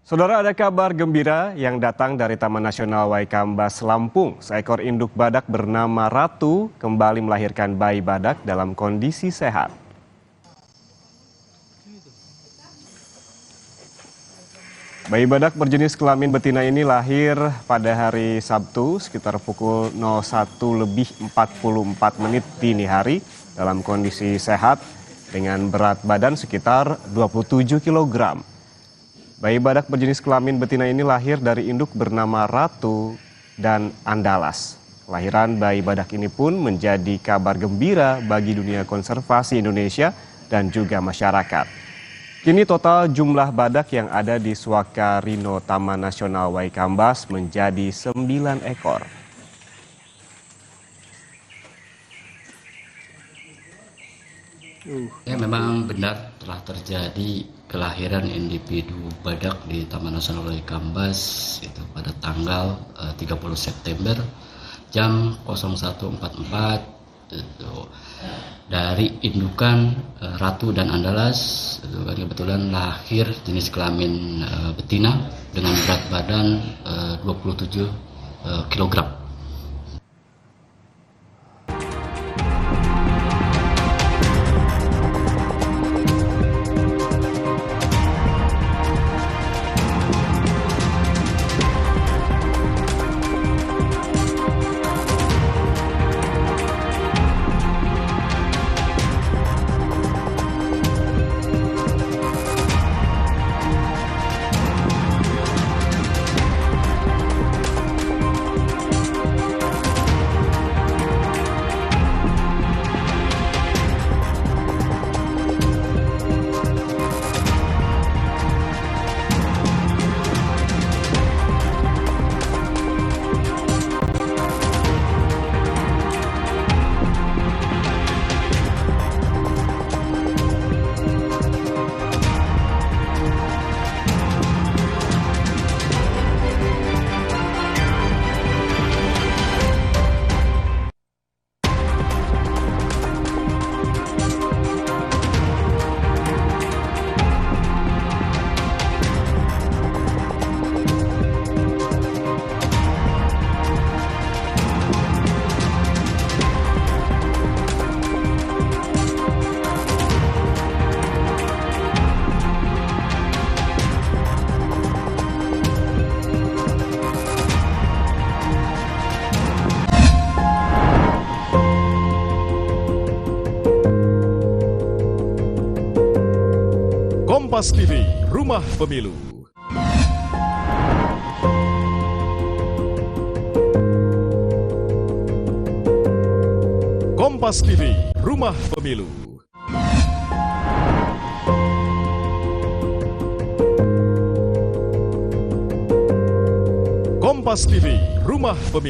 Saudara, ada kabar gembira yang datang dari Taman Nasional Waikambas, Lampung. Seekor induk badak bernama Ratu kembali melahirkan bayi badak dalam kondisi sehat. Bayi badak berjenis kelamin betina ini lahir pada hari Sabtu sekitar pukul 01:44 dini hari dalam kondisi sehat dengan berat badan sekitar 27 kg. Bayi badak berjenis kelamin betina ini lahir dari induk bernama Ratu dan Andalas. Kelahiran bayi badak ini pun menjadi kabar gembira bagi dunia konservasi Indonesia dan juga masyarakat. Kini total jumlah badak yang ada di Suaka Rino Taman Nasional Waikambas menjadi 9 ekor. Ya, memang benar telah terjadi kelahiran individu badak di Taman Nasional Waikambas itu pada tanggal 30 September jam 01.44 itu dari indukan Ratu dan Andalas. Itu kan kebetulan lahir jenis kelamin betina dengan berat badan 27 kg. Kompas TV, Rumah Pemilu. Kompas TV, Rumah Pemilu. Kompas TV, Rumah Pemilu.